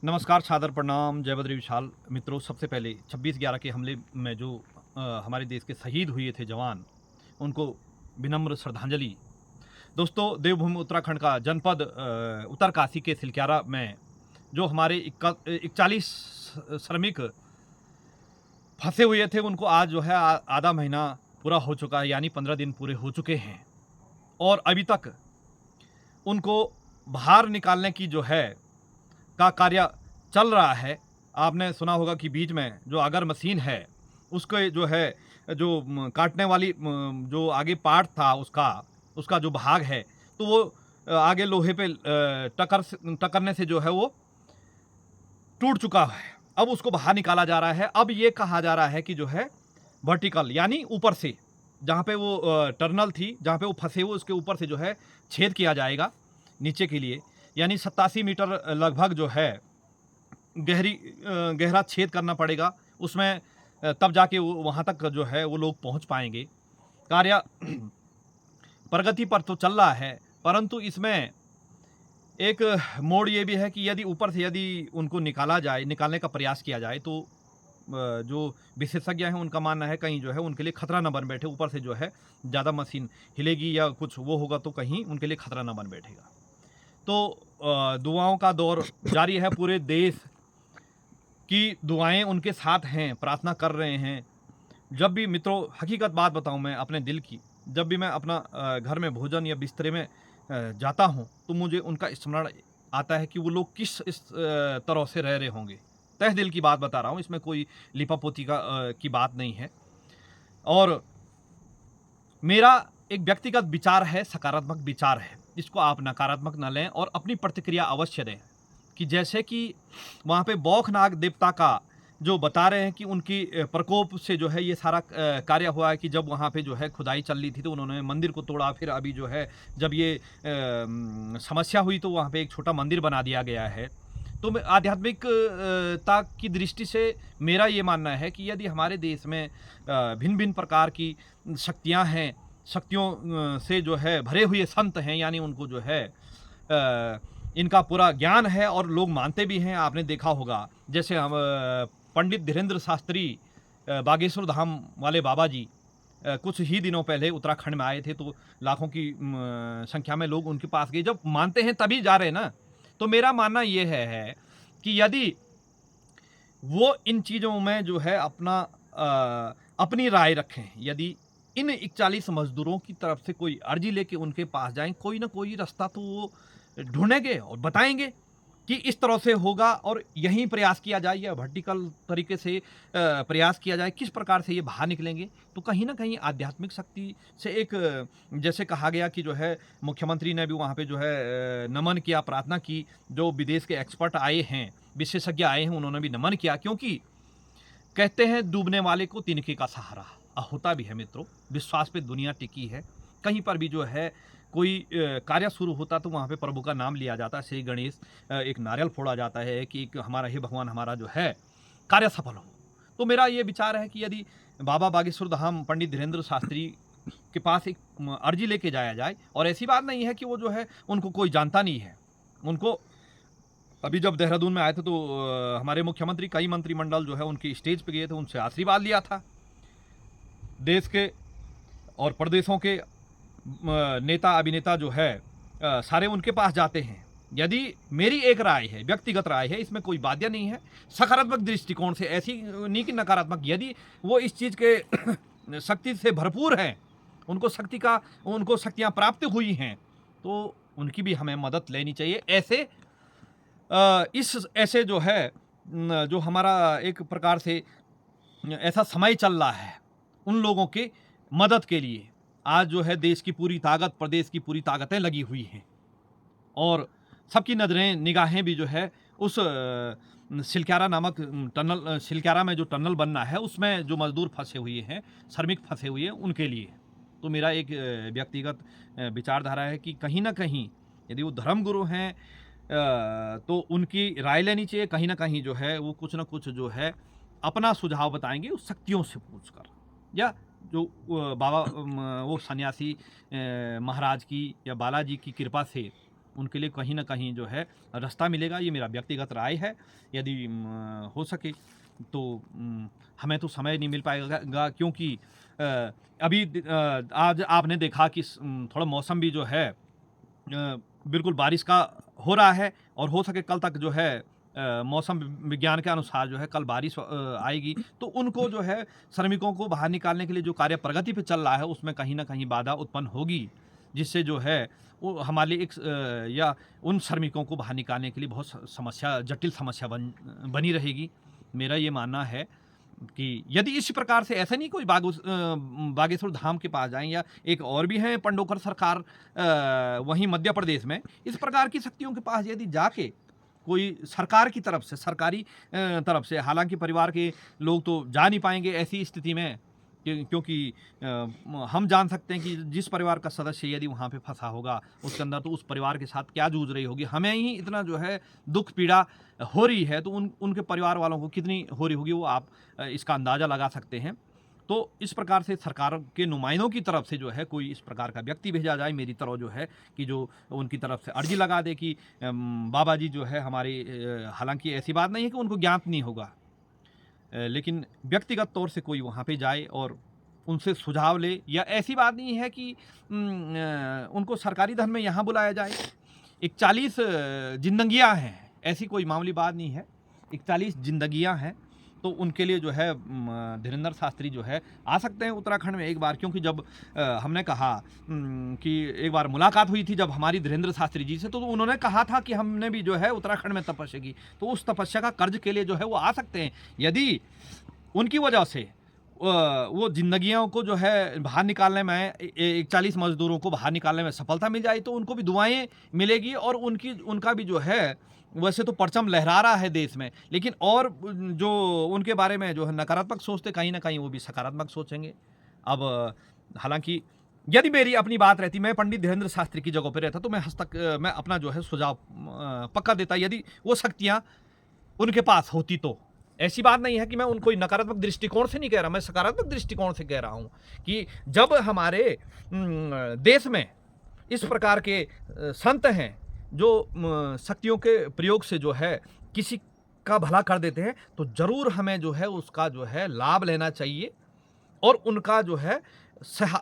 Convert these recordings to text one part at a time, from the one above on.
नमस्कार, सादर प्रणाम, जय बद्री विशाल। मित्रों, सबसे पहले 26/11 के हमले में जो हमारे देश के शहीद हुए थे जवान, उनको विनम्र श्रद्धांजलि। दोस्तों, देवभूमि उत्तराखंड का जनपद उत्तरकाशी के सिलक्यारा में जो हमारे 41 श्रमिक फंसे हुए थे, उनको आज जो है आधा महीना पूरा हो चुका है, यानी 15 दिन पूरे हो चुके हैं और अभी तक उनको बाहर निकालने की जो है का कार्य चल रहा है। आपने सुना होगा कि बीच में जो अगर मशीन है, उसके जो है जो काटने वाली जो आगे पार्ट था उसका जो भाग है, तो वो आगे लोहे पे टकरने से जो है वो टूट चुका है। अब उसको बाहर निकाला जा रहा है। अब ये कहा जा रहा है कि जो है वर्टिकल यानी ऊपर से, जहाँ पे वो टर्नल थी, जहाँ पे वो फंसे हुए, उसके ऊपर से जो है छेद किया जाएगा नीचे के लिए, यानी 87 मीटर लगभग जो है गहरा छेद करना पड़ेगा उसमें, तब जाके वो वहाँ तक जो है वो लोग पहुँच पाएंगे। कार्य प्रगति पर तो चल रहा है, परंतु इसमें एक मोड़ ये भी है कि यदि ऊपर से यदि उनको निकालने का प्रयास किया जाए, तो जो विशेषज्ञ हैं उनका मानना है कहीं जो है उनके लिए खतरा न बन बैठे, ऊपर से जो है ज़्यादा मशीन हिलेगी या कुछ वो होगा तो कहीं उनके लिए खतरा न बन बैठेगा। तो दुआओं का दौर जारी है। पूरे देश की दुआएं उनके साथ हैं, प्रार्थना कर रहे हैं। जब भी मित्रों, हकीकत बात बताऊं मैं अपने दिल की, जब भी मैं अपना घर में भोजन या बिस्तरे में जाता हूं, तो मुझे उनका स्मरण आता है कि वो लोग किस इस तरह से रह रहे होंगे। तहे दिल की बात बता रहा हूं, इसमें कोई लिपापोती की बात नहीं है। और मेरा एक व्यक्तिगत विचार है, सकारात्मक विचार है, इसको आप नकारात्मक न लें और अपनी प्रतिक्रिया अवश्य दें। कि जैसे कि वहाँ पे बौखनाग देवता का जो बता रहे हैं कि उनकी प्रकोप से जो है ये सारा कार्य हुआ है, कि जब वहाँ पे जो है खुदाई चल रही थी तो उन्होंने मंदिर को तोड़ा। फिर अभी जो है जब ये समस्या हुई तो वहाँ पे एक छोटा मंदिर बना दिया गया है। तो मैं आध्यात्मिकता की दृष्टि से मेरा ये मानना है कि यदि हमारे देश में भिन्न भिन्न प्रकार की शक्तियाँ हैं, शक्तियों से जो है भरे हुए संत हैं, यानी उनको जो है इनका पूरा ज्ञान है और लोग मानते भी हैं। आपने देखा होगा जैसे हम पंडित धीरेन्द्र शास्त्री बागेश्वर धाम वाले बाबा जी कुछ ही दिनों पहले उत्तराखंड में आए थे, तो लाखों की संख्या में लोग उनके पास गए। जब मानते हैं तभी जा रहे हैं ना। तो मेरा मानना ये है कि यदि वो इन चीज़ों में जो है अपनी राय रखें, यदि इन 41 मजदूरों की तरफ से कोई अर्जी लेके उनके पास जाएं, कोई ना कोई रास्ता तो वो ढूंढेंगे और बताएंगे कि इस तरह से होगा और यहीं प्रयास किया जाए या वर्टिकल तरीके से प्रयास किया जाए, किस प्रकार से ये बाहर निकलेंगे। तो कहीं ना कहीं आध्यात्मिक शक्ति से एक जैसे कहा गया कि जो है मुख्यमंत्री ने भी वहाँ पे जो है नमन किया, प्रार्थना की। जो विदेश के एक्सपर्ट आए हैं, विशेषज्ञ आए हैं, उन्होंने भी नमन किया, क्योंकि कहते हैं डूबने वाले को तिनके का सहारा। होता भी है मित्रों, विश्वास पे दुनिया टिकी है। कहीं पर भी जो है कोई कार्य शुरू होता तो वहाँ पे प्रभु का नाम लिया जाता है, श्री गणेश, एक नारियल फोड़ा जाता है कि एक हमारा हे भगवान, हमारा जो है कार्य सफल हो। तो मेरा ये विचार है कि यदि बाबा बागेश्वर धाम पंडित धीरेन्द्र शास्त्री के पास एक अर्जी लेके जाया जाए, और ऐसी बात नहीं है कि वो जो है उनको कोई जानता नहीं है। उनको अभी जब देहरादून में आए थे तो हमारे मुख्यमंत्री, कई मंत्रिमंडल जो है उनकी स्टेज पे गए थे, उनसे आशीर्वाद लिया था। देश के और प्रदेशों के नेता अभिनेता जो है सारे उनके पास जाते हैं। यदि मेरी एक राय है, व्यक्तिगत राय है, इसमें कोई बाध्य नहीं है, सकारात्मक दृष्टिकोण से, ऐसी नहीं कि नकारात्मक। यदि वो इस चीज़ के शक्ति से भरपूर हैं, उनको शक्तियाँ प्राप्त हुई हैं, तो उनकी भी हमें मदद लेनी चाहिए। ऐसे जो है जो हमारा एक प्रकार से ऐसा समय चल रहा है, उन लोगों के मदद के लिए आज जो है देश की पूरी ताकत, प्रदेश की पूरी ताकतें लगी हुई हैं और सबकी नज़रें, निगाहें भी जो है उस सिलक्यारा नामक टनल, सिलक्यारा में जो टनल बनना है उसमें जो मजदूर फंसे हुए हैं, श्रमिक फंसे हुए हैं, उनके लिए। तो मेरा एक व्यक्तिगत विचारधारा है कि कहीं ना कहीं यदि वो धर्मगुरु हैं तो उनकी राय लेनी चाहिए। कहीं ना कहीं जो है वो कुछ ना कुछ जो है अपना सुझाव बताएंगे उस शक्तियों से पूछकर, या जो बाबा वो सन्यासी महाराज की या बालाजी की कृपा से उनके लिए कहीं न कहीं जो है रास्ता मिलेगा। ये मेरा व्यक्तिगत राय है। यदि हो सके तो हमें तो समय नहीं मिल पाएगा क्योंकि अभी आज आपने देखा कि थोड़ा मौसम भी जो है बिल्कुल बारिश का हो रहा है और हो सके कल तक जो है मौसम विज्ञान के अनुसार जो है कल बारिश आएगी, तो उनको जो है श्रमिकों को बाहर निकालने के लिए जो कार्य प्रगति पे चल रहा है उसमें कहीं न कहीं बाधा उत्पन्न होगी, जिससे जो है वो हमारे लिए या उन श्रमिकों को बाहर निकालने के लिए बहुत समस्या जटिल समस्या बनी रहेगी। मेरा ये मानना है कि यदि इसी प्रकार से ऐसा नहीं कोई बागेश्वर धाम के पास जाएँ या एक और भी है पंडोकर सरकार वहीं मध्य प्रदेश में, इस प्रकार की शक्तियों के पास यदि जाके कोई सरकार की तरफ से सरकारी तरफ से, हालाँकि परिवार के लोग तो जा नहीं पाएँगे ऐसी स्थिति में क्योंकि हम जान सकते हैं कि जिस परिवार का सदस्य यदि वहाँ पे फँसा होगा, उसके अंदर तो उस परिवार के साथ क्या जूझ रही होगी। हमें ही इतना जो है दुःख पीड़ा हो रही है, तो उनके परिवार वालों को कितनी हो रही होगी वो आप इसका अंदाज़ा लगा सकते हैं। तो इस प्रकार से सरकार के नुमाइंदों की तरफ से जो है कोई इस प्रकार का व्यक्ति भेजा जाए मेरी तरफ जो है कि जो उनकी तरफ से अर्जी लगा दे कि बाबा जी जो है हमारे, हालाँकि ऐसी बात नहीं है कि उनको ज्ञात नहीं होगा, लेकिन व्यक्तिगत तौर से कोई वहाँ पे जाए और उनसे सुझाव ले, या ऐसी बात नहीं है कि उनको सरकारी धन में यहाँ बुलाया जाए। 41 ज़िंदगियाँ हैं, ऐसी कोई मामूली बात नहीं है। 41 ज़िंदगियाँ हैं, तो उनके लिए जो है धीरेंद्र शास्त्री जो है आ सकते हैं उत्तराखंड में एक बार, क्योंकि जब हमने कहा कि एक बार मुलाकात हुई थी जब हमारी धीरेंद्र शास्त्री जी से, तो उन्होंने कहा था कि हमने भी जो है उत्तराखंड में तपस्या की, तो उस तपस्या का कर्ज के लिए जो है वो आ सकते हैं। यदि उनकी वजह से वो ज़िंदगियों को जो है बाहर निकालने में 41 मज़दूरों को बाहर निकालने में सफलता मिल जाए तो उनको भी दुआएँ मिलेगी और उनका भी जो है वैसे तो परचम लहरा रहा है देश में, लेकिन और जो उनके बारे में जो है नकारात्मक सोचते कहीं न कहीं वो भी सकारात्मक सोचेंगे। अब हालाँकि यदि मेरी अपनी बात रहती, मैं पंडित धीरेंद्र शास्त्री की जगह पे रहता तो मैं अपना जो है सुझाव पक्का देता यदि वो शक्तियाँ उनके पास होती तो। ऐसी बात नहीं है कि मैं उनको नकारात्मक दृष्टिकोण से नहीं कह रहा, मैं सकारात्मक दृष्टिकोण से कह रहा हूँ कि जब हमारे देश में इस प्रकार के संत हैं जो शक्तियों के प्रयोग से जो है किसी का भला कर देते हैं, तो ज़रूर हमें जो है उसका जो है लाभ लेना चाहिए और उनका जो है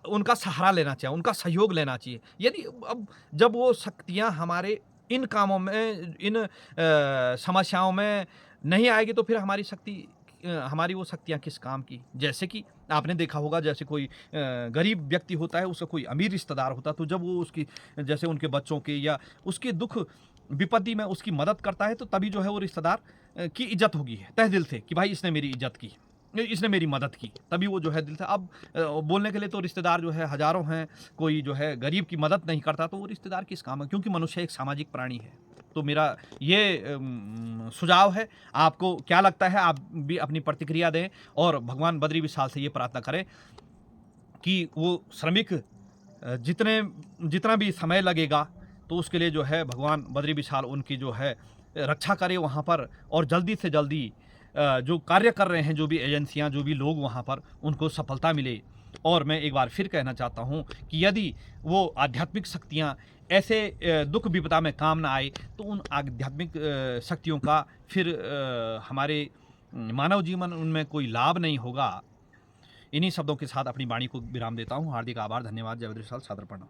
उनका सहारा लेना चाहिए, उनका सहयोग लेना चाहिए। यदि अब जब वो शक्तियाँ हमारे इन कामों में, इन समस्याओं में नहीं आएगी तो फिर हमारी वो शक्तियाँ किस काम की। जैसे कि आपने देखा होगा, जैसे कोई गरीब व्यक्ति होता है, उसका कोई अमीर रिश्तेदार होता है, तो जब वो उसकी जैसे उनके बच्चों के या उसके दुख विपत्ति में उसकी मदद करता है, तो तभी जो है वो रिश्तेदार की इज्जत होगी तहे दिल से कि भाई इसने मेरी इज्जत की, इसने मेरी मदद की, तभी वो जो है दिल से। अब बोलने के लिए तो रिश्तेदार जो है हज़ारों हैं, कोई जो है गरीब की मदद नहीं करता तो वो रिश्तेदार किस काम है, क्योंकि मनुष्य एक सामाजिक प्राणी है। तो मेरा ये सुझाव है, आपको क्या लगता है? आप भी अपनी प्रतिक्रिया दें और भगवान बद्री विशाल से ये प्रार्थना करें कि वो श्रमिक जितना भी समय लगेगा तो उसके लिए जो है भगवान बद्री विशाल उनकी जो है रक्षा करे वहाँ पर, और जल्दी से जल्दी जो कार्य कर रहे हैं, जो भी एजेंसियाँ, जो भी लोग वहाँ पर, उनको सफलता मिले। और मैं एक बार फिर कहना चाहता हूँ कि यदि वो आध्यात्मिक शक्तियाँ ऐसे दुख विपदा में काम ना आए तो उन आध्यात्मिक शक्तियों का फिर हमारे मानव जीवन उनमें कोई लाभ नहीं होगा। इन्हीं शब्दों के साथ अपनी वाणी को विराम देता हूँ। हार्दिक आभार, धन्यवाद। जय बद्री विशाल, सादर प्रणाम।